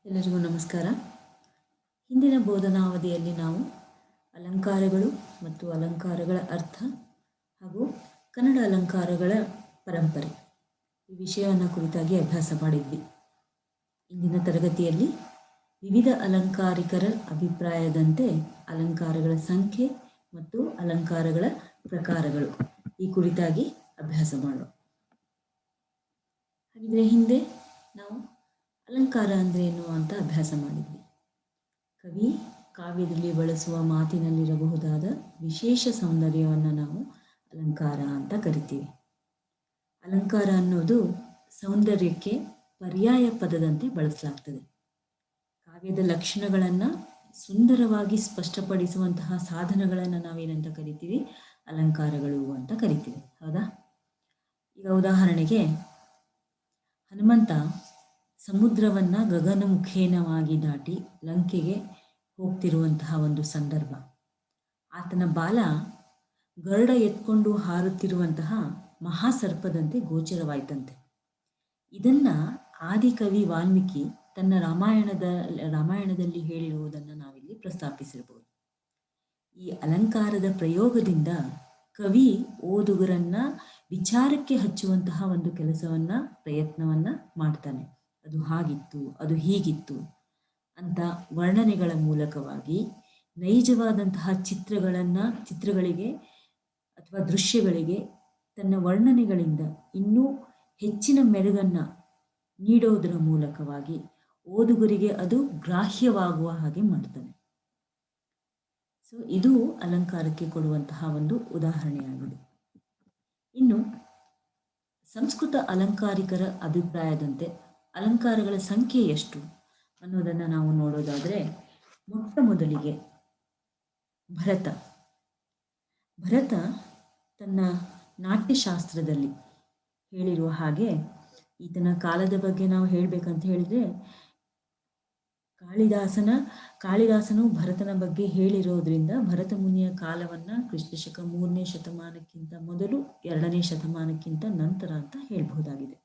ಎಲ್ಲರಿಗೂ ನಮಸ್ಕಾರ. ಹಿಂದಿನ ಬೋಧನಾವಧಿಯಲ್ಲಿ ನಾವು ಅಲಂಕಾರಗಳು ಮತ್ತು ಅಲಂಕಾರಗಳ ಅರ್ಥ ಹಾಗೂ ಕನ್ನಡ ಅಲಂಕಾರಗಳ ಪರಂಪರೆ ಈ ವಿಷಯವನ್ನು ಕುರಿತಾಗಿ ಅಭ್ಯಾಸ ಮಾಡಿದ್ವಿ. ಇಂದಿನ ತರಗತಿಯಲ್ಲಿ ವಿವಿಧ ಅಲಂಕಾರಿಕರ ಅಭಿಪ್ರಾಯದಂತೆ ಅಲಂಕಾರಗಳ ಸಂಖ್ಯೆ ಮತ್ತು ಅಲಂಕಾರಗಳ ಪ್ರಕಾರಗಳು ಈ ಕುರಿತಾಗಿ ಅಭ್ಯಾಸ ಮಾಡೋಣ. ಹಾಗಿದ್ರೆ ಹಿಂದೆ ನಾವು ಅಲಂಕಾರ ಅಂದರೆ ಏನು ಅಂತ ಅಭ್ಯಾಸ ಮಾಡಿದ್ವಿ. ಕವಿ ಕಾವ್ಯದಲ್ಲಿ ಬಳಸುವ ಮಾತಿನಲ್ಲಿರಬಹುದಾದ ವಿಶೇಷ ಸೌಂದರ್ಯವನ್ನು ನಾವು ಅಲಂಕಾರ ಅಂತ ಕರಿತೀವಿ. ಅಲಂಕಾರ ಅನ್ನೋದು ಸೌಂದರ್ಯಕ್ಕೆ ಪರ್ಯಾಯ ಪದದಂತೆ ಬಳಸಲಾಗ್ತದೆ. ಕಾವ್ಯದ ಲಕ್ಷಣಗಳನ್ನು ಸುಂದರವಾಗಿ ಸ್ಪಷ್ಟಪಡಿಸುವಂತಹ ಸಾಧನಗಳನ್ನು ನಾವೇನಂತ ಕರಿತೀವಿ? ಅಲಂಕಾರಗಳು ಅಂತ ಕರಿತೀವಿ. ಹೌದಾ? ಈಗ ಉದಾಹರಣೆಗೆ ಹನುಮಂತ ಸಮುದ್ರವನ್ನು ಗಗನಮುಖೇನವಾಗಿ ದಾಟಿ ಲಂಕೆಗೆ ಹೋಗ್ತಿರುವಂತಹ ಒಂದು ಸಂದರ್ಭ. ಆತನ ಬಾಲ ಗರುಡ ಎತ್ಕೊಂಡು ಹಾರುತ್ತಿರುವಂತಹ ಮಹಾಸರ್ಪದಂತೆ ಗೋಚರವಾಯ್ತಂತೆ. ಇದನ್ನ ಆದಿಕವಿ ವಾಲ್ಮೀಕಿ ತನ್ನ ರಾಮಾಯಣದಲ್ಲಿ ಹೇಳಿರುವುದನ್ನು ನಾವಿಲ್ಲಿ ಪ್ರಸ್ತಾಪಿಸಿರಬಹುದು. ಈ ಅಲಂಕಾರದ ಪ್ರಯೋಗದಿಂದ ಕವಿ ಓದುಗರನ್ನ ವಿಚಾರಕ್ಕೆ ಹಚ್ಚುವಂತಹ ಒಂದು ಪ್ರಯತ್ನವನ್ನ ಮಾಡ್ತಾನೆ. ಅದು ಹಾಗಿತ್ತು, ಅದು ಹೀಗಿತ್ತು ಅಂತ ವರ್ಣನೆಗಳ ಮೂಲಕವಾಗಿ ನೈಜವಾದಂತಹ ಚಿತ್ರಗಳಿಗೆ ಅಥವಾ ದೃಶ್ಯಗಳಿಗೆ ತನ್ನ ವರ್ಣನೆಗಳಿಂದ ಇನ್ನೂ ಹೆಚ್ಚಿನ ಮೆರುಗನ್ನ ನೀಡೋದರ ಮೂಲಕವಾಗಿ ಓದುಗರಿಗೆ ಅದು ಗ್ರಾಹ್ಯವಾಗುವ ಹಾಗೆ ಮಾಡ್ತಾನೆ. ಸೊ ಇದು ಅಲಂಕಾರಕ್ಕೆ ಕೊಡುವಂತಹ ಒಂದು ಉದಾಹರಣೆಯಾಗಿದೆ. ಇನ್ನು ಸಂಸ್ಕೃತ ಅಲಂಕಾರಿಕರ ಅಭಿಪ್ರಾಯದಂತೆ ಅಲಂಕಾರಗಳ ಸಂಖ್ಯೆ ಎಷ್ಟು ಅನ್ನೋದನ್ನು ನಾವು ನೋಡೋದಾದರೆ, ಮೊಟ್ಟ ಮೊದಲಿಗೆ ಭರತ ತನ್ನ ನಾಟ್ಯಶಾಸ್ತ್ರದಲ್ಲಿ ಹೇಳಿರುವ ಹಾಗೆ, ಈತನ ಕಾಲದ ಬಗ್ಗೆ ನಾವು ಹೇಳಬೇಕಂತ ಹೇಳಿದ್ರೆ ಕಾಳಿದಾಸನು ಭರತನ ಬಗ್ಗೆ ಹೇಳಿರೋದ್ರಿಂದ ಭರತ ಮುನಿಯ ಕಾಲವನ್ನು ಕ್ರಿಸ್ತಶಕ 3ನೇ ಶತಮಾನಕ್ಕಿಂತ ಮೊದಲು 2ನೇ ಶತಮಾನಕ್ಕಿಂತ ನಂತರ ಅಂತ ಹೇಳಬಹುದಾಗಿದೆ.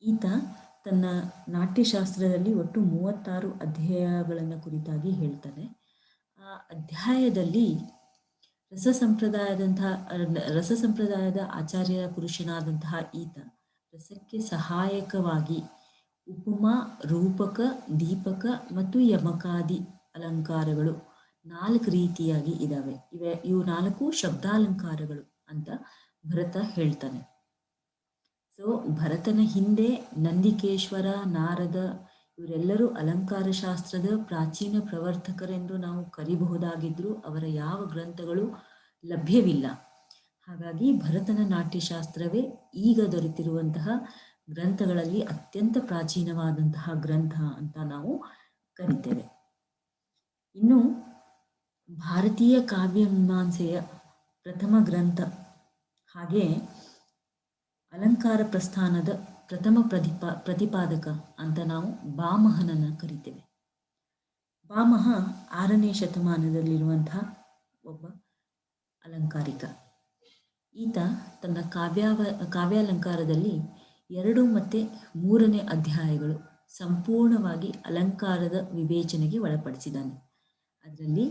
ಈತ ತನ್ನ ನಾಟ್ಯಶಾಸ್ತ್ರದಲ್ಲಿ ಒಟ್ಟು 36 ಅಧ್ಯಾಯಗಳನ್ನು ಕುರಿತಾಗಿ ಹೇಳ್ತಾನೆ. ಆ ಅಧ್ಯಾಯದಲ್ಲಿ ರಸ ಸಂಪ್ರದಾಯದ ಆಚಾರ್ಯ ಪುರುಷನಾದಂತಹ ಈತ ರಸಕ್ಕೆ ಸಹಾಯಕವಾಗಿ ಉಪಮಾ, ರೂಪಕ, ದೀಪಕ ಮತ್ತು ಯಮಕಾದಿ ಅಲಂಕಾರಗಳು 4 ರೀತಿಯಾಗಿ ಇದ್ದಾವೆ. ಇವು 4 ಶಬ್ದಾಲಂಕಾರಗಳು ಅಂತ ಭರತ ಹೇಳ್ತಾನೆ. ಸೊ ಭರತನ ಹಿಂದೆ ನಂದಿಕೇಶ್ವರ, ನಾರದ ಇವರೆಲ್ಲರೂ ಅಲಂಕಾರ ಶಾಸ್ತ್ರದ ಪ್ರಾಚೀನ ಪ್ರವರ್ತಕರೆಂದು ನಾವು ಕರಿಬಹುದಾಗಿದ್ರೂ ಅವರ ಯಾವ ಗ್ರಂಥಗಳು ಲಭ್ಯವಿಲ್ಲ. ಹಾಗಾಗಿ ಭರತನ ನಾಟ್ಯಶಾಸ್ತ್ರವೇ ಈಗ ದೊರೆತಿರುವಂತಹ ಗ್ರಂಥಗಳಲ್ಲಿ ಅತ್ಯಂತ ಪ್ರಾಚೀನವಾದಂತಹ ಗ್ರಂಥ ಅಂತ ನಾವು ಕರಿತೇವೆ. ಇನ್ನು ಭಾರತೀಯ ಕಾವ್ಯ ಮೀಮಾಂಸೆಯ ಪ್ರಥಮ ಗ್ರಂಥ ಹಾಗೆ ಅಲಂಕಾರ ಪ್ರಸ್ಥಾನದ ಪ್ರಥಮ ಪ್ರತಿಪಾದಕ ಅಂತ ನಾವು ಭಾಮಹನನ್ನು ಕರಿತೇವೆ. ಭಾಮಹ 6ನೇ ಶತಮಾನದಲ್ಲಿರುವಂತಹ ಒಬ್ಬ ಅಲಂಕಾರಿಕ. ಈತ ತನ್ನ ಕಾವ್ಯಾಲಂಕಾರದಲ್ಲಿ 2 ಮತ್ತು 3ನೇ ಅಧ್ಯಾಯಗಳು ಸಂಪೂರ್ಣವಾಗಿ ಅಲಂಕಾರದ ವಿವೇಚನೆಗೆ ಒಳಪಡಿಸಿದ್ದಾನೆ. ಅದರಲ್ಲಿ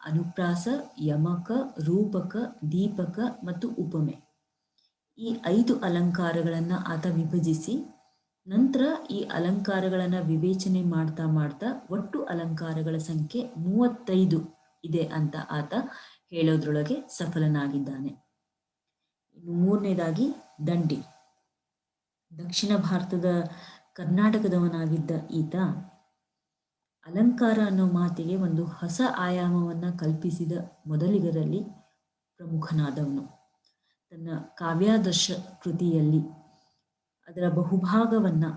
ಅನುಪ್ರಾಸ, ಯಮಕ, ರೂಪಕ, ದೀಪಕ ಮತ್ತು ಉಪಮೆ ಈ 5 ಅಲಂಕಾರಗಳನ್ನು ಆತ ವಿಭಜಿಸಿ ನಂತರ ಈ ಅಲಂಕಾರಗಳನ್ನು ವಿವೇಚನೆ ಮಾಡ್ತಾ ಒಟ್ಟು ಅಲಂಕಾರಗಳ ಸಂಖ್ಯೆ 35 ಇದೆ ಅಂತ ಆತ ಹೇಳೋದ್ರೊಳಗೆ ಸಫಲನಾಗಿದ್ದಾನೆ. ಇನ್ನು 3ನೇದಾಗಿ ದಂಡಿ. ದಕ್ಷಿಣ ಭಾರತದ ಕರ್ನಾಟಕದವನಾಗಿದ್ದ ಈತ ಅಲಂಕಾರ ಅನ್ನೋ ಮಾತಿಗೆ ಒಂದು ಹೊಸ ಆಯಾಮವನ್ನು ಕಲ್ಪಿಸಿದ ಮೊದಲಿಗರಲ್ಲಿ ಪ್ರಮುಖನಾದವನು. ತನ್ನ ಕಾವ್ಯಾದರ್ಶ ಕೃತಿಯಲ್ಲಿ ಅದರ ಬಹುಭಾಗವನ್ನು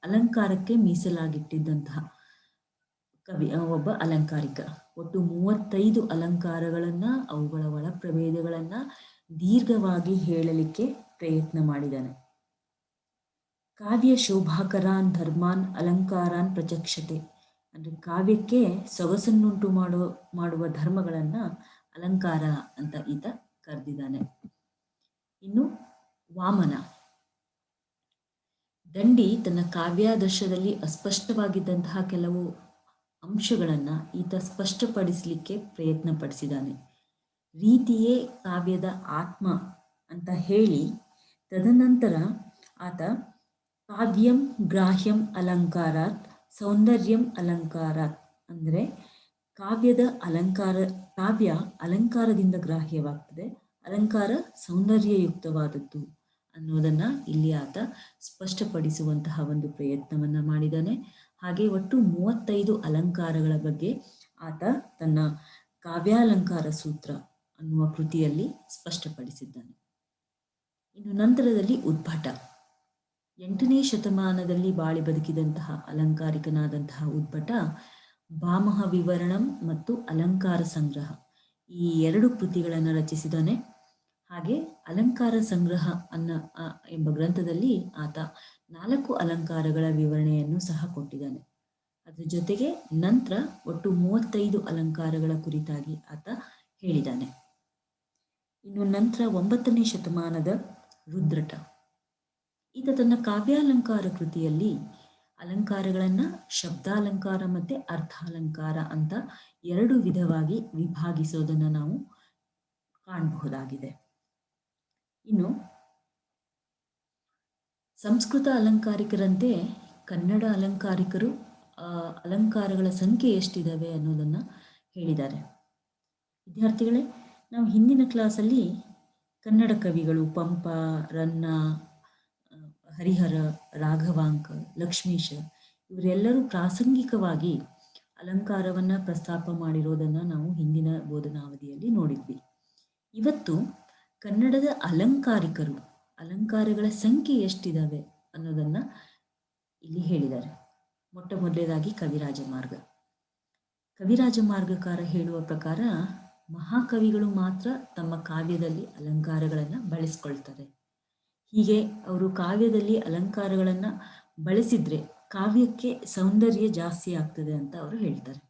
ಅಲಂಕಾರಕ್ಕೆ ಮೀಸಲಾಗಿಟ್ಟಿದ್ದಂತಹ ಒಬ್ಬ ಅಲಂಕಾರಿಕ. ಒಟ್ಟು 35 ಅಲಂಕಾರಗಳನ್ನು, ಅವುಗಳ ಒಳಪ್ರಭೇದಗಳನ್ನು ದೀರ್ಘವಾಗಿ ಹೇಳಲಿಕ್ಕೆ ಪ್ರಯತ್ನ ಮಾಡಿದ್ದಾನೆ. ಕಾವ್ಯ ಶೋಭಾಕರಾನ್ ಧರ್ಮಾನ್ ಅಲಂಕಾರಾನ್ ಪ್ರಚಕ್ಷತೆ ಅಂದರೆ ಕಾವ್ಯಕ್ಕೆ ಸೊಗಸನ್ನುಂಟು ಮಾಡುವ ಧರ್ಮಗಳನ್ನು ಅಲಂಕಾರ ಅಂತ ಈತ ಕರೆದಿದ್ದಾನೆ. ಇನ್ನು ವಾಮನ ದಂಡಿ ತನ್ನ ಕಾವ್ಯಾದರ್ಶದಲ್ಲಿ ಅಸ್ಪಷ್ಟವಾಗಿದ್ದಂತಹ ಕೆಲವು ಅಂಶಗಳನ್ನು ಈತ ಸ್ಪಷ್ಟಪಡಿಸಲಿಕ್ಕೆ ಪ್ರಯತ್ನ ಪಡಿಸಿದ್ದಾನೆ. ರೀತಿಯೇ ಕಾವ್ಯದ ಆತ್ಮ ಅಂತ ಹೇಳಿ ತದನಂತರ ಆತ ಕಾವ್ಯಂ ಗ್ರಾಹ್ಯಂ ಅಲಂಕಾರಾತ್ ಸೌಂದರ್ಯಂ ಅಲಂಕಾರಾತ್ ಅಂದರೆ ಕಾವ್ಯ ಅಲಂಕಾರದಿಂದ ಗ್ರಾಹ್ಯವಾಗ್ತದೆ, ಅಲಂಕಾರ ಸೌಂದರ್ಯಯುಕ್ತವಾದದ್ದು ಅನ್ನೋದನ್ನ ಇಲ್ಲಿ ಆತ ಸ್ಪಷ್ಟಪಡಿಸುವಂತಹ ಒಂದು ಪ್ರಯತ್ನವನ್ನ ಮಾಡಿದ್ದಾನೆ. ಹಾಗೆ ಒಟ್ಟು 35 ಅಲಂಕಾರಗಳ ಬಗ್ಗೆ ಆತ ತನ್ನ ಕಾವ್ಯಾಲಂಕಾರ ಸೂತ್ರ ಅನ್ನುವ ಕೃತಿಯಲ್ಲಿ ಸ್ಪಷ್ಟಪಡಿಸಿದ್ದಾನೆ. ಇನ್ನು ನಂತರದಲ್ಲಿ ಉದ್ಭಟ 8ನೇ ಶತಮಾನದಲ್ಲಿ ಬಾಳಿ ಬದುಕಿದಂತಹ ಅಲಂಕಾರಿಕನಾದಂತಹ ಉದ್ಭಟ ಭಾಮಹ ವಿವರಣಂ ಮತ್ತು ಅಲಂಕಾರ ಸಂಗ್ರಹ ಈ 2 ಕೃತಿಗಳನ್ನು ರಚಿಸಿದ್ದಾನೆ. ಹಾಗೆ ಅಲಂಕಾರ ಸಂಗ್ರಹ ಎಂಬ ಗ್ರಂಥದಲ್ಲಿ ಆತ 4 ಅಲಂಕಾರಗಳ ವಿವರಣೆಯನ್ನು ಸಹ ಕೊಟ್ಟಿದ್ದಾನೆ. ಅದರ ಜೊತೆಗೆ ನಂತರ ಒಟ್ಟು 35 ಅಲಂಕಾರಗಳ ಕುರಿತಾಗಿ ಆತ ಹೇಳಿದ್ದಾನೆ. ಇನ್ನು ನಂತರ 9ನೇ ಶತಮಾನದ ರುದ್ರಟ ಈತ ತನ್ನ ಕಾವ್ಯಾಲಂಕಾರ ಕೃತಿಯಲ್ಲಿ ಅಲಂಕಾರಗಳನ್ನು ಶಬ್ದಾಲಂಕಾರ ಮತ್ತು ಅರ್ಥಾಲಂಕಾರ ಅಂತ 2 ವಿಧವಾಗಿ ವಿಭಾಗಿಸೋದನ್ನು ನಾವು ಕಾಣಬಹುದಾಗಿದೆ. ಇನ್ನು ಸಂಸ್ಕೃತ ಅಲಂಕಾರಿಕರಂತೆ ಕನ್ನಡ ಅಲಂಕಾರಿಕರು ಅಲಂಕಾರಗಳ ಸಂಖ್ಯೆ ಎಷ್ಟಿದ್ದಾವೆ ಅನ್ನೋದನ್ನು ಹೇಳಿದ್ದಾರೆ. ವಿದ್ಯಾರ್ಥಿಗಳೇ, ನಾವು ಹಿಂದಿನ ಕ್ಲಾಸಲ್ಲಿ ಕನ್ನಡ ಕವಿಗಳು ಪಂಪ, ರನ್ನ, ಹರಿಹರ, ರಾಘವಾಂಕ, ಲಕ್ಷ್ಮೀಶ ಇವರೆಲ್ಲರೂ ಪ್ರಾಸಂಗಿಕವಾಗಿ ಅಲಂಕಾರವನ್ನು ಪ್ರಸ್ತಾಪ ಮಾಡಿರೋದನ್ನು ನಾವು ಹಿಂದಿನ ಬೋಧನಾವಧಿಯಲ್ಲಿ ನೋಡಿದ್ವಿ. ಇವತ್ತು ಕನ್ನಡದ ಅಲಂಕಾರಗಳ ಸಂಖ್ಯೆ ಎಷ್ಟಿದ್ದಾವೆ ಅನ್ನೋದನ್ನು ಇಲ್ಲಿ ಹೇಳಿದ್ದಾರೆ. ಮೊಟ್ಟ ಮೊದಲನೇದಾಗಿ ಕವಿರಾಜ ಮಾರ್ಗಕಾರ ಹೇಳುವ ಪ್ರಕಾರ ಮಹಾಕವಿಗಳು ಮಾತ್ರ ತಮ್ಮ ಕಾವ್ಯದಲ್ಲಿ ಅಲಂಕಾರಗಳನ್ನು ಬಳಸ್ಕೊಳ್ತಾರೆ. ಹೀಗೆ ಅವರು ಕಾವ್ಯದಲ್ಲಿ ಅಲಂಕಾರಗಳನ್ನು ಬಳಸಿದ್ರೆ ಕಾವ್ಯಕ್ಕೆ ಸೌಂದರ್ಯ ಜಾಸ್ತಿ ಆಗ್ತದೆ ಅಂತ ಅವರು ಹೇಳ್ತಾರೆ.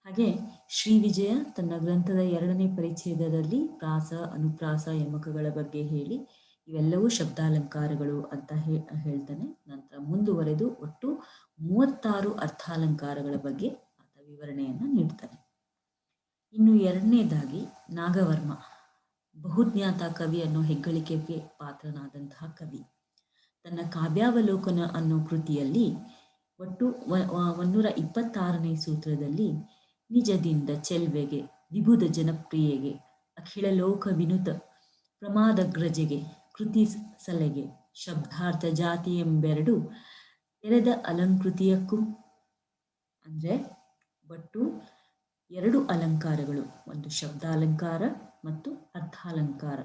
ಹಾಗೆ ಶ್ರೀ ವಿಜಯ ತನ್ನ ಗ್ರಂಥದ 2ನೇ ಪರಿಚ್ಛೇದದಲ್ಲಿ ಪ್ರಾಸ, ಅನುಪ್ರಾಸ, ಯಮಕಗಳ ಬಗ್ಗೆ ಹೇಳಿ ಇವೆಲ್ಲವೂ ಶಬ್ದಾಲಂಕಾರಗಳು ಅಂತ ಹೇಳ್ತಾನೆ. ನಂತರ ಮುಂದುವರೆದು ಒಟ್ಟು 36 ಅರ್ಥಾಲಂಕಾರಗಳ ಬಗ್ಗೆ ಆತ ವಿವರಣೆಯನ್ನು ನೀಡ್ತಾನೆ. ಇನ್ನು 2ನೇದಾಗಿ ನಾಗವರ್ಮ ಬಹುಜ್ಞಾತ ಕವಿ ಅನ್ನೋ ಹೆಗ್ಗಳಿಕೆಗೆ ಪಾತ್ರನಾದಂತಹ ಕವಿ. ತನ್ನ ಕಾವ್ಯಾವಲೋಕನ ಅನ್ನೋ ಕೃತಿಯಲ್ಲಿ ಒಟ್ಟು 126ನೇ ಸೂತ್ರದಲ್ಲಿ ನಿಜದಿಂದ ಚೆಲ್ವೆಗೆ, ವಿಭುದ ಜನಪ್ರಿಯೆಗೆ, ಅಖಿಳ ಲೋಕ ವಿನುತ ಪ್ರಮಾದಗ್ರಜೆಗೆ, ಕೃತಿ ಸಲೆಗೆ, ಶಬ್ದಾರ್ಥ ಜಾತಿ ಎಂಬೆರಡು ತೆರೆದ ಅಲಂಕೃತಿಯಕ್ಕೂ ಅಂದರೆ ಒಟ್ಟು 2 ಅಲಂಕಾರಗಳು, ಒಂದು ಶಬ್ದಾಲಂಕಾರ ಮತ್ತು ಅರ್ಥಾಲಂಕಾರ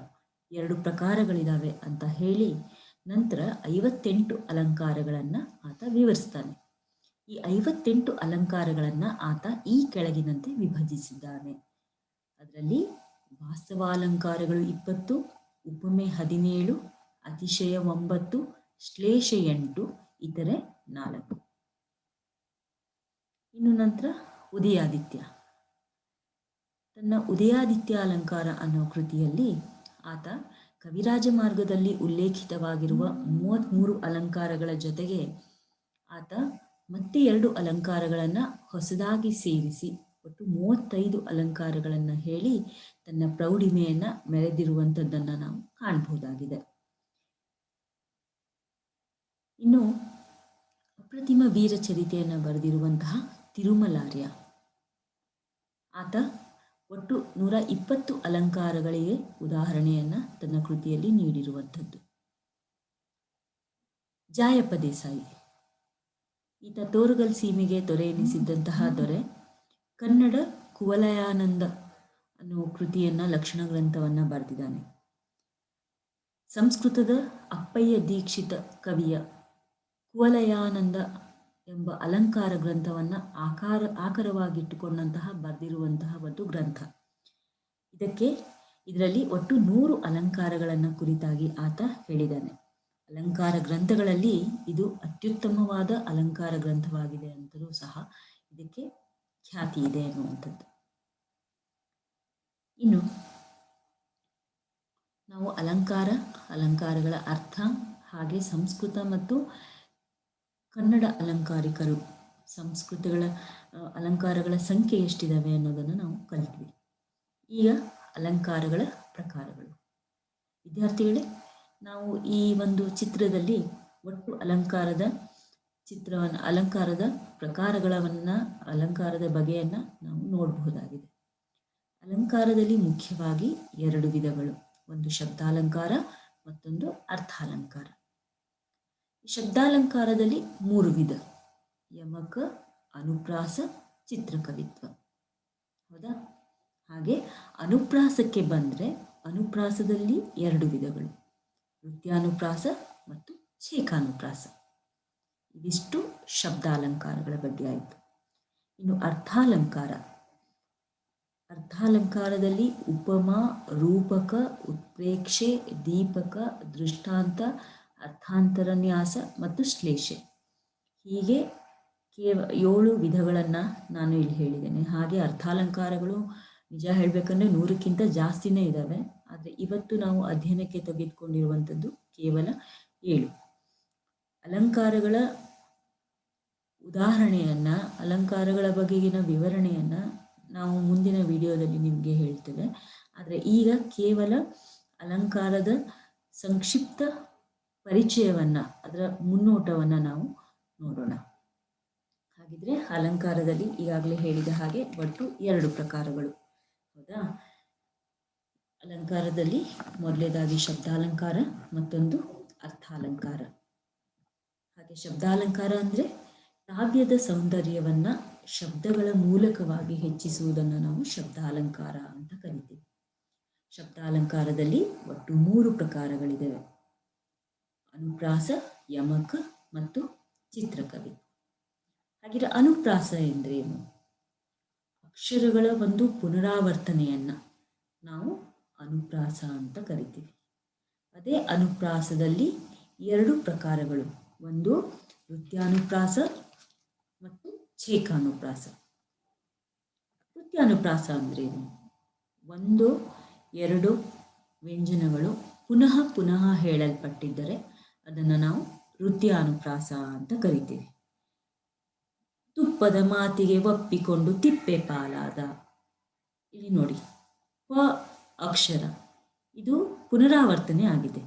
2 ಪ್ರಕಾರಗಳಿದ್ದಾವೆ ಅಂತ ಹೇಳಿ ನಂತರ 58 ಅಲಂಕಾರಗಳನ್ನು ಆತ ವಿವರಿಸ್ತಾನೆ. ಈ 58 ಅಲಂಕಾರಗಳನ್ನು ಆತ ಈ ಕೆಳಗಿನಂತೆ ವಿಭಜಿಸಿದ್ದಾನೆ. ಅದರಲ್ಲಿ ವಾಸ್ತವಾಲಂಕಾರಗಳು 20, ಉಪಮೆ 17, ಅತಿಶಯ 9, ಶ್ಲೇಷ 8, ಇತರೆ 4. ಇನ್ನು ನಂತರ ಉದಯಾದಿತ್ಯ ತನ್ನ ಉದಯಾದಿತ್ಯ ಅಲಂಕಾರ ಅನ್ನೋ ಕೃತಿಯಲ್ಲಿ ಆತ ಕವಿರಾಜ ಮಾರ್ಗದಲ್ಲಿ ಉಲ್ಲೇಖಿತವಾಗಿರುವ 33 ಅಲಂಕಾರಗಳ ಜೊತೆಗೆ ಆತ ಮತ್ತೆ 2 ಅಲಂಕಾರಗಳನ್ನು ಹೊಸದಾಗಿ ಸೇರಿಸಿ ಒಟ್ಟು 35 ಅಲಂಕಾರಗಳನ್ನು ಹೇಳಿ ತನ್ನ ಪ್ರೌಢಿಮೆಯನ್ನು ಮೆರೆದಿರುವಂಥದ್ದನ್ನು ನಾವು ಕಾಣಬಹುದಾಗಿದೆ. ಇನ್ನು ಅಪ್ರತಿಮ ವೀರ ಚರಿತೆಯನ್ನು ಬರೆದಿರುವಂತಹ ತಿರುಮಲಾರ್ಯ ಆತ ಒಟ್ಟು 120 ಅಲಂಕಾರಗಳಿಗೆ ಉದಾಹರಣೆಯನ್ನು ತನ್ನ ಕೃತಿಯಲ್ಲಿ ನೀಡಿರುವಂಥದ್ದು. ಜಾಯಪ್ಪ ದೇಸಾಯಿ ಈತ ತೋರಗಲ್ ಸೀಮೆಗೆ ದೊರೆ ಎನಿಸಿದ್ದಂತಹ ದೊರೆ. ಕನ್ನಡ ಕುವಲಯಾನಂದ ಅನ್ನುವ ಕೃತಿಯನ್ನು ಲಕ್ಷಣ ಗ್ರಂಥವನ್ನು ಬರೆದಿದ್ದಾನೆ. ಸಂಸ್ಕೃತದ ಅಪ್ಪಯ್ಯ ದೀಕ್ಷಿತ ಕವಿಯ ಕುವಲಯಾನಂದ ಎಂಬ ಅಲಂಕಾರ ಗ್ರಂಥವನ್ನು ಆಕರವಾಗಿಟ್ಟುಕೊಂಡಂತಹ ಬರೆದಿರುವಂತಹ ಒಂದು ಗ್ರಂಥ. ಇದರಲ್ಲಿ ಒಟ್ಟು 100 ಅಲಂಕಾರಗಳನ್ನು ಕುರಿತಾಗಿ ಆತ ಹೇಳಿದ್ದಾನೆ. ಅಲಂಕಾರ ಗ್ರಂಥಗಳಲ್ಲಿ ಇದು ಅತ್ಯುತ್ತಮವಾದ ಅಲಂಕಾರ ಗ್ರಂಥವಾಗಿದೆ ಅಂತಲೂ ಸಹ ಇದಕ್ಕೆ ಖ್ಯಾತಿ ಇದೆ ಅನ್ನುವಂಥದ್ದು. ಇನ್ನು ನಾವು ಅಲಂಕಾರಗಳ ಅರ್ಥ ಹಾಗೆ ಸಂಸ್ಕೃತ ಮತ್ತು ಕನ್ನಡ ಅಲಂಕಾರಿಕರು ಸಂಸ್ಕೃತಿಗಳ ಅಲಂಕಾರಗಳ ಸಂಖ್ಯೆ ಎಷ್ಟಿದ್ದಾವೆ ಅನ್ನೋದನ್ನು ನಾವು ಕಲಿತ್ವಿ. ಈಗ ಅಲಂಕಾರಗಳ ಪ್ರಕಾರಗಳು. ವಿದ್ಯಾರ್ಥಿಗಳೇ, ನಾವು ಈ ಒಂದು ಚಿತ್ರದಲ್ಲಿ ಒಟ್ಟು ಅಲಂಕಾರದ ಅಲಂಕಾರದ ಬಗೆಯನ್ನು ನಾವು ನೋಡಬಹುದಾಗಿದೆ. ಅಲಂಕಾರದಲ್ಲಿ ಮುಖ್ಯವಾಗಿ 2 ವಿಧಗಳು, ಒಂದು ಶಬ್ದಾಲಂಕಾರ, ಮತ್ತೊಂದು ಅರ್ಥಾಲಂಕಾರ. ಶಬ್ದಾಲಂಕಾರದಲ್ಲಿ 3 ವಿಧ: ಯಮಕ, ಅನುಪ್ರಾಸ, ಚಿತ್ರಕವಿತ್ವ. ಹೌದಾ? ಹಾಗೆ ಅನುಪ್ರಾಸಕ್ಕೆ ಬಂದರೆ ಅನುಪ್ರಾಸದಲ್ಲಿ 2 ವಿಧಗಳು, ನೃತ್ಯಾನುಪ್ರಾಸ ಮತ್ತು ಛೇಕಾನುಪ್ರಾಸ. ಇದಿಷ್ಟು ಶಬ್ದಾಲಂಕಾರಗಳ ಬಗ್ಗೆ ಆಯಿತು. ಇನ್ನು ಅರ್ಥಾಲಂಕಾರದಲ್ಲಿ ಉಪಮಾ, ರೂಪಕ, ಉತ್ಪ್ರೇಕ್ಷೆ, ದೀಪಕ, ದೃಷ್ಟಾಂತ, ಅರ್ಥಾಂತರನ್ಯಾಸ ಮತ್ತು ಶ್ಲೇಷೆ, ಹೀಗೆ 7 ವಿಧಗಳನ್ನು ನಾನು ಇಲ್ಲಿ ಹೇಳಿದ್ದೇನೆ. ಹಾಗೆ ಅರ್ಥಾಲಂಕಾರಗಳು ನಿಜ ಹೇಳಬೇಕಂದ್ರೆ 100ಕ್ಕಿಂತ ಜಾಸ್ತಿನೇ ಇದ್ದಾವೆ. ಆದರೆ ಇವತ್ತು ನಾವು ಅಧ್ಯಯನಕ್ಕೆ ತೆಗೆದುಕೊಂಡಿರುವಂಥದ್ದು ಕೇವಲ 7. ಅಲಂಕಾರಗಳ ಉದಾಹರಣೆಯನ್ನು, ಅಲಂಕಾರಗಳ ಬಗೆಗಿನ ವಿವರಣೆಯನ್ನು ನಾವು ಮುಂದಿನ ವಿಡಿಯೋದಲ್ಲಿ ನಿಮಗೆ ಹೇಳ್ತೇವೆ. ಆದರೆ ಈಗ ಕೇವಲ ಅಲಂಕಾರದ ಸಂಕ್ಷಿಪ್ತ ಪರಿಚಯವನ್ನು, ಅದರ ಮುನ್ನೋಟವನ್ನು ನಾವು ನೋಡೋಣ. ಹಾಗಿದ್ರೆ ಅಲಂಕಾರದಲ್ಲಿ ಈಗಾಗಲೇ ಹೇಳಿದ ಹಾಗೆ ಒಟ್ಟು 2 ಪ್ರಕಾರಗಳು. ಹೌದಾ? ಅಲಂಕಾರದಲ್ಲಿ ಮೊದಲನೇದಾಗಿ ಶಬ್ದಾಲಂಕಾರ, ಮತ್ತೊಂದು ಅರ್ಥಾಲಂಕಾರ. ಹಾಗೆ ಶಬ್ದಾಲಂಕಾರ ಅಂದರೆ ಕಾವ್ಯದ ಸೌಂದರ್ಯವನ್ನು ಶಬ್ದಗಳ ಮೂಲಕವಾಗಿ ಹೆಚ್ಚಿಸುವುದನ್ನು ನಾವು ಶಬ್ದಾಲಂಕಾರ ಅಂತ ಕರಿತೀವಿ. ಶಬ್ದಾಲಂಕಾರದಲ್ಲಿ ಒಟ್ಟು 3 ಪ್ರಕಾರಗಳಿದ್ದಾವೆ: ಅನುಪ್ರಾಸ, ಯಮಕ ಮತ್ತು ಚಿತ್ರಕವಿ. ಹಾಗಿದ್ರೆ ಅನುಪ್ರಾಸ ಎಂದರೇನು? ಅಕ್ಷರಗಳ ಒಂದು ಪುನರಾವರ್ತನೆಯನ್ನು ನಾವು ಅನುಪ್ರಾಸ ಅಂತ ಕರಿತೀವಿ. ಅದೇ ಅನುಪ್ರಾಸದಲ್ಲಿ 2 ಪ್ರಕಾರಗಳು, ಒಂದು ನೃತ್ಯಾನುಪ್ರಾಸ ಮತ್ತು ಛೇಕಾನುಪ್ರಾಸ. ನೃತ್ಯಾನುಪ್ರಾಸ ಅಂದ್ರೇನು? 1, 2 ವ್ಯಂಜನಗಳು ಪುನಃ ಪುನಃ ಹೇಳಲ್ಪಟ್ಟಿದ್ದರೆ ಅದನ್ನು ನಾವು ನೃತ್ಯಾನುಪ್ರಾಸ ಅಂತ ಕರಿತೀವಿ. ತುಪ್ಪದ ಮಾತಿಗೆ ಒಪ್ಪಿಕೊಂಡು ತಿಪ್ಪೆ ಪಾಲಾದ. ಇಲ್ಲಿ ನೋಡಿ, ಪ ಅಕ್ಷರ ಇದು ಪುನರಾವರ್ತನೆ ಆಗಿದೆ.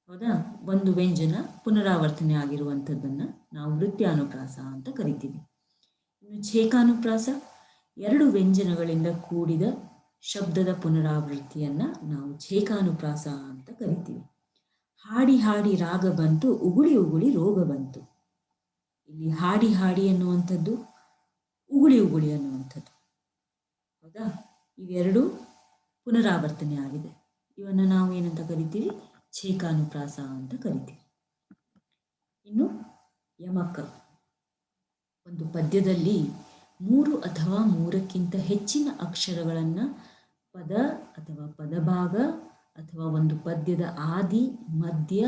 ಹೌದಾ? ಒಂದು ವ್ಯಂಜನ ಪುನರಾವರ್ತನೆ ಆಗಿರುವಂಥದ್ದನ್ನು ನಾವು ನೃತ್ಯಾನುಪ್ರಾಸ ಅಂತ ಕರಿತೀವಿ. ಇನ್ನು ಛೇಕಾನುಪ್ರಾಸ 2 ವ್ಯಂಜನಗಳಿಂದ ಕೂಡಿದ ಶಬ್ದದ ಪುನರಾವೃತ್ತಿಯನ್ನು ನಾವು ಛೇಕಾನುಪ್ರಾಸ ಅಂತ ಕರಿತೀವಿ. ಹಾಡಿ ಹಾಡಿ ರಾಗ ಬಂತು, ಉಗುಳಿ ಉಗುಳಿ ರೋಗ ಬಂತು. ಇಲ್ಲಿ ಹಾಡಿ ಹಾಡಿ ಅನ್ನುವಂಥದ್ದು, ಉಗುಳಿ ಉಗುಳಿ ಅನ್ನುವಂಥದ್ದು. ಹೌದಾ? ಇವೆರಡು ಪುನರಾವರ್ತನೆ ಆಗಿದೆ. ಇವನ್ನು ನಾವು ಏನಂತ ಕರಿತೀವಿ? ಛೇಕಾನುಪ್ರಾಸ ಅಂತ ಕರಿತೀವಿ. ಇನ್ನು ಯಮಕ. ಒಂದು ಪದ್ಯದಲ್ಲಿ 3 ಅಥವಾ 3ಕ್ಕಿಂತ ಹೆಚ್ಚಿನ ಅಕ್ಷರಗಳನ್ನು ಪದ ಅಥವಾ ಪದಭಾಗ ಅಥವಾ ಒಂದು ಪದ್ಯದ ಆದಿ, ಮಧ್ಯ,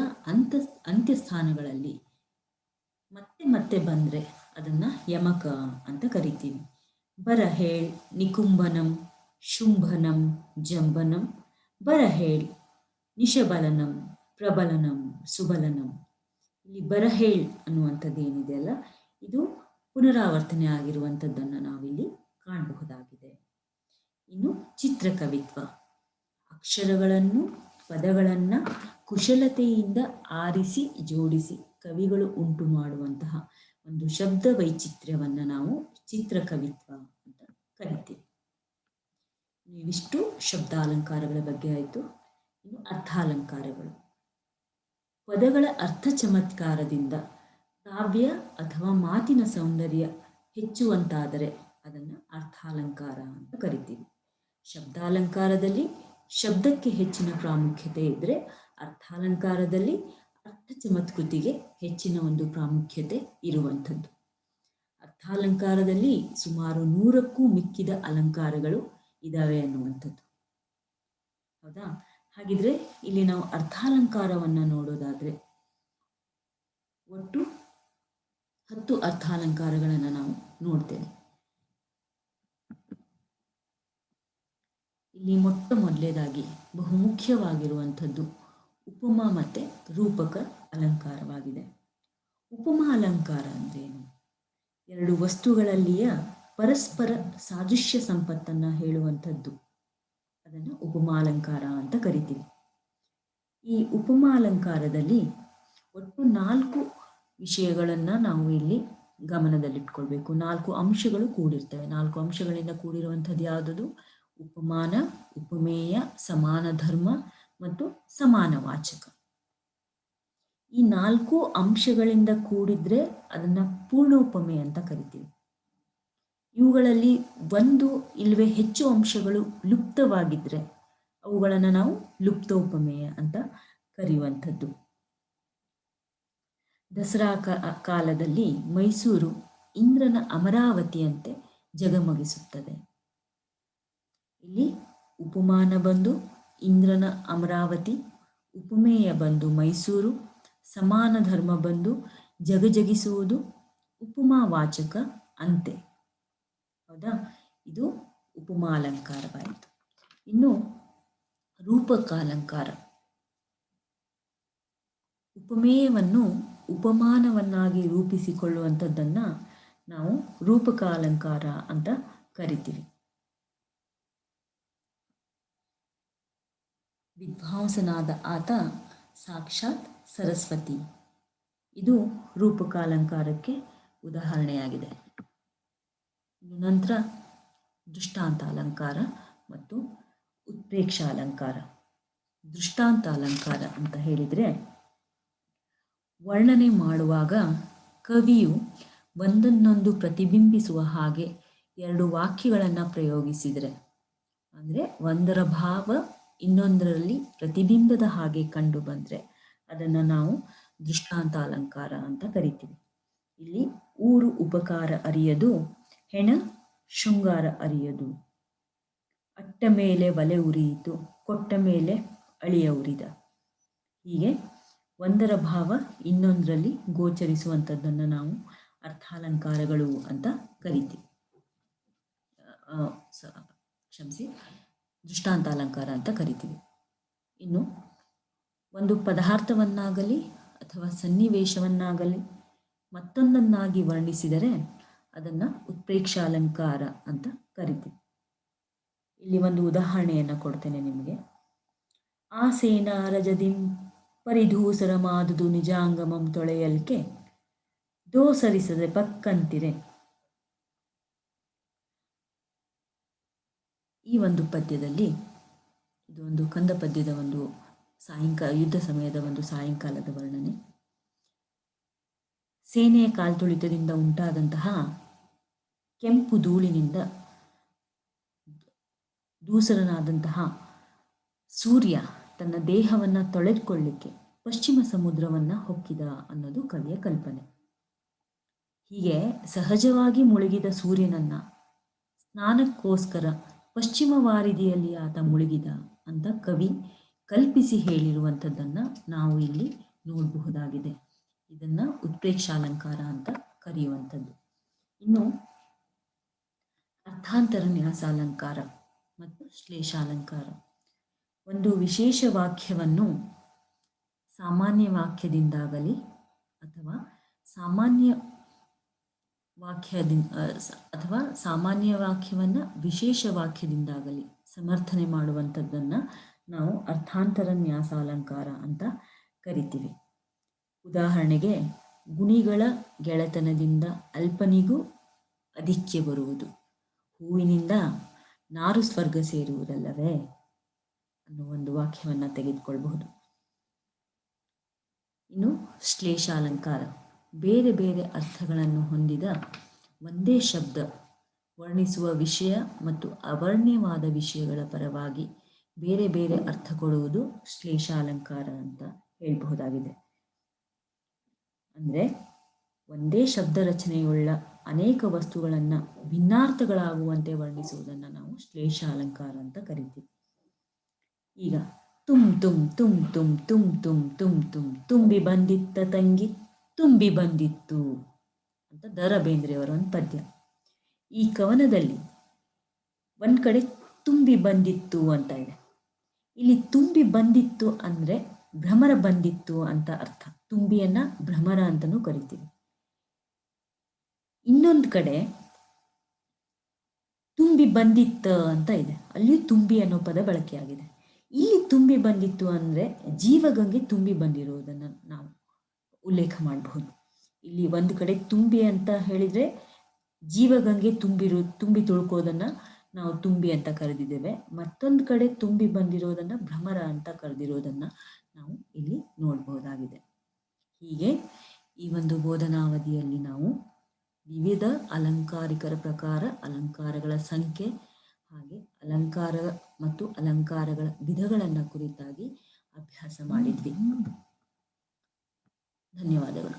ಅಂತ್ಯಸ್ಥಾನಗಳಲ್ಲಿ ಮತ್ತೆ ಮತ್ತೆ ಬಂದರೆ ಅದನ್ನು ಯಮಕ ಅಂತ ಕರಿತೀವಿ. ಬರಹೇಳ್, ನಿಕುಂಭನಂ, ಶುಂಭನಂ, ಜಂಬನಂ, ಬರಹೇಳ್, ನಿಶಬಲನಂ, ಪ್ರಬಲನಂ, ಸುಬಲನಂ. ಇಲ್ಲಿ ಬರಹೇಳ್ ಅನ್ನುವಂಥದ್ದು ಏನಿದೆಯಲ್ಲ, ಇದು ಪುನರಾವರ್ತನೆ ಆಗಿರುವಂಥದ್ದನ್ನು ನಾವಿಲ್ಲಿ ಕಾಣಬಹುದಾಗಿದೆ. ಇನ್ನು ಚಿತ್ರಕವಿತ್ವ. ಅಕ್ಷರಗಳನ್ನು, ಪದಗಳನ್ನು ಕುಶಲತೆಯಿಂದ ಆರಿಸಿ ಜೋಡಿಸಿ ಕವಿಗಳು ಉಂಟು ಮಾಡುವಂತಹ ಒಂದು ಶಬ್ದ ವೈಚಿತ್ರ್ಯವನ್ನು ನಾವು ಚಿತ್ರಕವಿತ್ವ ಅಂತ ಕರಿತೀವಿ. ಇವಿಷ್ಟು ಶಬ್ದಾಲಂಕಾರಗಳ ಬಗ್ಗೆ ಆಯಿತು. ಇನ್ನು ಅರ್ಥಾಲಂಕಾರಗಳು. ಪದಗಳ ಅರ್ಥ ಚಮತ್ಕಾರದಿಂದ ಕಾವ್ಯ ಅಥವಾ ಮಾತಿನ ಸೌಂದರ್ಯ ಹೆಚ್ಚುವಂತಾದರೆ ಅದನ್ನು ಅರ್ಥಾಲಂಕಾರ ಅಂತ ಕರಿತೀವಿ. ಶಬ್ದಾಲಂಕಾರದಲ್ಲಿ ಶಬ್ದಕ್ಕೆ ಹೆಚ್ಚಿನ ಪ್ರಾಮುಖ್ಯತೆ ಇದ್ದರೆ ಅರ್ಥಾಲಂಕಾರದಲ್ಲಿ ಅರ್ಥ ಚಮತ್ಕೃತಿಗೆ ಹೆಚ್ಚಿನ ಒಂದು ಪ್ರಾಮುಖ್ಯತೆ ಇರುವಂಥದ್ದು. ಅರ್ಥಾಲಂಕಾರದಲ್ಲಿ ಸುಮಾರು 100ಕ್ಕೂ ಮಿಕ್ಕಿದ ಅಲಂಕಾರಗಳು ಇದ್ದಾವೆ ಅನ್ನುವಂಥದ್ದು. ಹೌದಾ? ಹಾಗಿದ್ರೆ ಇಲ್ಲಿ ನಾವು ಅರ್ಥಾಲಂಕಾರವನ್ನು ನೋಡೋದಾದ್ರೆ ಒಟ್ಟು 10 ಅರ್ಥಾಲಂಕಾರಗಳನ್ನು ನಾವು ನೋಡ್ತೇವೆ. ಇಲ್ಲಿ ಮೊದಲೇದಾಗಿ ಬಹುಮುಖ್ಯವಾಗಿರುವಂಥದ್ದು ಉಪಮಾ ಮತ್ತು ರೂಪಕ ಅಲಂಕಾರವಾಗಿದೆ. ಉಪಮಾ ಅಲಂಕಾರ ಅಂದ್ರೇನು? ಎರಡು ವಸ್ತುಗಳಲ್ಲಿಯ ಪರಸ್ಪರ ಸಾದೃಶ್ಯ ಸಂಪತ್ತನ್ನು ಹೇಳುವಂಥದ್ದು. ಅದನ್ನು ಉಪಮಾ ಅಲಂಕಾರ ಅಂತ ಕರಿತೀವಿ. ಈ ಉಪಮಾ ಅಲಂಕಾರದಲ್ಲಿ ಒಟ್ಟು 4 ವಿಷಯಗಳನ್ನು ನಾವು ಇಲ್ಲಿ ಗಮನದಲ್ಲಿಟ್ಕೊಳ್ಬೇಕು. 4 ಅಂಶಗಳು ಕೂಡಿರ್ತವೆ. 4 ಅಂಶಗಳಿಂದ ಕೂಡಿರುವಂಥದ್ದು ಯಾವುದದು? ಉಪಮಾನ, ಉಪಮೇಯ, ಸಮಾನ ಧರ್ಮ ಮತ್ತು ಸಮಾನ ವಾಚಕ. ಈ 4 ಅಂಶಗಳಿಂದ ಕೂಡಿದ್ರೆ ಅದನ್ನು ಪೂರ್ಣೋಪಮೇಯ ಅಂತ ಕರಿತೀವಿ. ಇವುಗಳಲ್ಲಿ ಒಂದು ಇಲ್ಲವೇ ಹೆಚ್ಚು ಅಂಶಗಳು ಲುಪ್ತವಾಗಿದ್ದರೆ ಅವುಗಳನ್ನು ನಾವು ಲುಪ್ತೋಪಮೇಯ ಅಂತ ಕರೆಯುವಂಥದ್ದು. ದಸರಾ ಕಾಲದಲ್ಲಿ ಮೈಸೂರು ಇಂದ್ರನ ಅಮರಾವತಿಯಂತೆ ಜಗಮಗಿಸುತ್ತದೆ. ಇಲ್ಲಿ ಉಪಮಾನ ಬಂದು ಇಂದ್ರನ ಅಮರಾವತಿ, ಉಪಮೇಯ ಬಂದು ಮೈಸೂರು, ಸಮಾನ ಧರ್ಮ ಬಂದು ಜಗಜಗಿಸುವುದು, ಉಪಮಾ ವಾಚಕ ಅಂತೆ. ಹೌದಾ? ಇದು ಉಪಮಾ ಅಲಂಕಾರವಾಯಿತು. ಇನ್ನು ರೂಪಕಾಲಂಕಾರ. ಉಪಮೇಯವನ್ನು ಉಪಮಾನವನ್ನಾಗಿ ರೂಪಿಸಿಕೊಳ್ಳುವಂಥದ್ದನ್ನು ನಾವು ರೂಪಕಾಲಂಕಾರ ಅಂತ ಕರಿತೀವಿ. ವಿದ್ವಾಂಸನಾದ ಆತ ಸಾಕ್ಷಾತ್ ಸರಸ್ವತಿ. ಇದು ರೂಪಕಾಲಂಕಾರಕ್ಕೆ ಉದಾಹರಣೆಯಾಗಿದೆ. ನಂತರ ದೃಷ್ಟಾಂತ ಅಲಂಕಾರ ಮತ್ತು ಉತ್ಪ್ರೇಕ್ಷ ಅಲಂಕಾರ. ದೃಷ್ಟಾಂತ ಅಲಂಕಾರ ಅಂತ ಹೇಳಿದರೆ, ವರ್ಣನೆ ಮಾಡುವಾಗ ಕವಿಯು ಒಂದನ್ನೊಂದು ಪ್ರತಿಬಿಂಬಿಸುವ ಹಾಗೆ 2 ವಾಕ್ಯಗಳನ್ನು ಪ್ರಯೋಗಿಸಿದರೆ, ಅಂದರೆ ಒಂದರ ಭಾವ ಇನ್ನೊಂದರಲ್ಲಿ ಪ್ರತಿಬಿಂಬದ ಹಾಗೆ ಕಂಡು ಬಂದರೆ ಅದನ್ನು ನಾವು ದೃಷ್ಟಾಂತ ಅಲಂಕಾರ ಅಂತ ಕರಿತೀವಿ. ಇಲ್ಲಿ ಊರು ಉಪಕಾರ ಅರಿಯದು, ಹೆಣ ಶೃಂಗಾರ ಅರಿಯದು, ಅಟ್ಟ ಮೇಲೆ ಒಲೆ ಉರಿಯಿತು, ಕೊಟ್ಟ ಮೇಲೆ ಅಳಿಯ ಉರಿದ. ಹೀಗೆ ಒಂದರ ಭಾವ ಇನ್ನೊಂದರಲ್ಲಿ ಗೋಚರಿಸುವಂಥದ್ದನ್ನು ನಾವು ಅರ್ಥಾಲಂಕಾರಗಳು ಅಂತ ಕರಿತೀವಿ. ದೃಷ್ಟಾಂತ ಅಲಂಕಾರ ಅಂತ ಕರಿತೀವಿ. ಇನ್ನು ಒಂದು ಪದಾರ್ಥವನ್ನಾಗಲಿ ಅಥವಾ ಸನ್ನಿವೇಶವನ್ನಾಗಲಿ ಮತ್ತೊಂದನ್ನಾಗಿ ವರ್ಣಿಸಿದರೆ ಅದನ್ನು ಉತ್ಪ್ರೇಕ್ಷ ಅಲಂಕಾರ ಅಂತ ಕರಿತೀವಿ. ಇಲ್ಲಿ ಒಂದು ಉದಾಹರಣೆಯನ್ನು ಕೊಡ್ತೇನೆ ನಿಮಗೆ. ಆ ಸೇನಾ ರಜದಿಂ ಪರಿಧೂಸರ ಮಾದುದು ನಿಜಾಂಗಮಂ ತೊಳೆಯಲ್ಕೆ ದೋಸರಿಸದೆ ಪಕ್ಕಂತಿರೆ. ಈ ಒಂದು ಪದ್ಯದಲ್ಲಿ, ಇದು ಒಂದು ಕಂದ ಪದ್ಯದ ಒಂದು ಯುದ್ಧ ಸಮಯದ ಒಂದು ಸಾಯಂಕಾಲದ ವರ್ಣನೆ. ಸೇನೆಯ ಕಾಲ್ತುಳಿತದಿಂದ ಉಂಟಾದಂತಹ ಕೆಂಪು ಧೂಳಿನಿಂದ ದೂಸರನಾದಂತಹ ಸೂರ್ಯ ತನ್ನ ದೇಹವನ್ನು ತೊಳೆದುಕೊಳ್ಳಿಕ್ಕೆ ಪಶ್ಚಿಮ ಸಮುದ್ರವನ್ನು ಹೊಕ್ಕಿದ ಅನ್ನೋದು ಕವಿಯ ಕಲ್ಪನೆ. ಹೀಗೆ ಸಹಜವಾಗಿ ಮುಳುಗಿದ ಸೂರ್ಯನನ್ನು ಸ್ನಾನಕ್ಕೋಸ್ಕರ ಪಶ್ಚಿಮ ವಾರಿದಿಯಲ್ಲಿ ಆತ ಮುಳುಗಿದ ಅಂತ ಕವಿ ಕಲ್ಪಿಸಿ ಹೇಳಿರುವಂಥದ್ದನ್ನು ನಾವು ಇಲ್ಲಿ ನೋಡಬಹುದಾಗಿದೆ. ಇದನ್ನು ಉತ್ಪ್ರೇಕ್ಷಾಲಂಕಾರ ಅಂತ ಕರೆಯುವಂಥದ್ದು. ಇನ್ನು ಅರ್ಥಾಂತರ ನ್ಯಾಸಾಲಂಕಾರ ಮತ್ತು ಶ್ಲೇಷಾಲಂಕಾರ. ಒಂದು ವಿಶೇಷ ವಾಕ್ಯವನ್ನು ಸಾಮಾನ್ಯ ವಾಕ್ಯದಿಂದಾಗಲಿ ಅಥವಾ ಸಾಮಾನ್ಯ ವಾಕ್ಯವನ್ನು ವಿಶೇಷ ವಾಕ್ಯದಿಂದಾಗಲಿ ಸಮರ್ಥನೆ ಮಾಡುವಂಥದ್ದನ್ನು ನಾವು ಅರ್ಥಾಂತರ ನ್ಯಾಸಾಲಂಕಾರ ಅಂತ ಕರಿತೀವಿ. ಉದಾಹರಣೆಗೆ, ಗುಣಿಗಳ ಗೆಳೆತನದಿಂದ ಅಲ್ಪನಿಗೂ ಅಧಿಕ್ಯ ಬರುವುದು, ಹೂವಿನಿಂದ ನಾರು ಸ್ವರ್ಗ ಸೇರುವುದಲ್ಲವೇ ಅನ್ನೋ ಒಂದು ವಾಕ್ಯವನ್ನು ತೆಗೆದುಕೊಳ್ಬಹುದು. ಇನ್ನು ಶ್ಲೇಷಾಲಂಕಾರ. ಬೇರೆ ಬೇರೆ ಅರ್ಥಗಳನ್ನು ಹೊಂದಿದ ಒಂದೇ ಶಬ್ದ ವರ್ಣಿಸುವ ವಿಷಯ ಮತ್ತು ಅವರ್ಣ್ಯವಾದ ವಿಷಯಗಳ ಪರವಾಗಿ ಬೇರೆ ಬೇರೆ ಅರ್ಥ ಕೊಡುವುದು ಶ್ಲೇಷಾಲಂಕಾರ ಅಂತ ಹೇಳಬಹುದಾಗಿದೆ. ಅಂದರೆ ಒಂದೇ ಶಬ್ದ ರಚನೆಯುಳ್ಳ ಅನೇಕ ವಸ್ತುಗಳನ್ನು ಭಿನ್ನಾರ್ಥಗಳಾಗುವಂತೆ ವರ್ಣಿಸುವುದನ್ನು ನಾವು ಶ್ಲೇಷಾಲಂಕಾರ ಅಂತ ಕರಿತೀವಿ. ಈಗ ತುಮ್ ತುಮ್ ತುಮ್ ತುಮ್ ತುಮ್ ತುಮ್ ತುಮ್ ತುಮ್ ತುಂಬಿ ಬಂದಿತ್ತ ತಂಗಿ ತುಂಬಿ ಬಂದಿತ್ತು ಅಂತ ದ ರಾ ಬೇಂದ್ರೆಯವರ ಒಂದು ಪದ್ಯ. ಈ ಕವನದಲ್ಲಿ ಒಂದು ಕಡೆ ತುಂಬಿ ಬಂದಿತ್ತು ಅಂತ ಇದೆ. ಇಲ್ಲಿ ತುಂಬಿ ಬಂದಿತ್ತು ಅಂದರೆ ಭ್ರಮರ ಬಂದಿತ್ತು ಅಂತ ಅರ್ಥ. ತುಂಬಿಯನ್ನ ಭ್ರಮರ ಅಂತಲೂ ಕರಿತೀವಿ. ಇನ್ನೊಂದು ಕಡೆ ತುಂಬಿ ಬಂದಿತ್ತ ಅಂತ ಇದೆ, ಅಲ್ಲಿ ತುಂಬಿ ಅನ್ನೋ ಪದ ಬಳಕೆಯಾಗಿದೆ. ಇಲ್ಲಿ ತುಂಬಿ ಬಂದಿತ್ತು ಅಂದರೆ ಜೀವಗಂಗೆ ತುಂಬಿ ಬಂದಿರುವುದನ್ನು ನಾವು ಉಲ್ಲೇಖ ಮಾಡಬಹುದು. ಇಲ್ಲಿ ಒಂದು ಕಡೆ ತುಂಬಿ ಅಂತ ಹೇಳಿದರೆ ಜೀವಗಂಗೆ ತುಂಬಿ ತುಳ್ಕೋದನ್ನು ನಾವು ತುಂಬಿ ಅಂತ ಕರೆದಿದ್ದೇವೆ. ಮತ್ತೊಂದು ಕಡೆ ತುಂಬಿ ಬಂದಿರೋದನ್ನು ಭ್ರಮರ ಅಂತ ಕರೆದಿರೋದನ್ನು ನಾವು ಇಲ್ಲಿ ನೋಡಬಹುದಾಗಿದೆ. ಹೀಗೆ ಈ ಒಂದು ಬೋಧನಾವಧಿಯಲ್ಲಿ ನಾವು ವಿವಿಧ ಅಲಂಕಾರಿಕರ ಪ್ರಕಾರ, ಅಲಂಕಾರಗಳ ಸಂಖ್ಯೆ, ಹಾಗೆ ಅಲಂಕಾರ ಮತ್ತು ಅಲಂಕಾರಗಳ ವಿಧಗಳನ್ನು ಕುರಿತಾಗಿ ಅಭ್ಯಾಸ ಮಾಡಿದ್ವಿ. ಧನ್ಯವಾದಗಳು.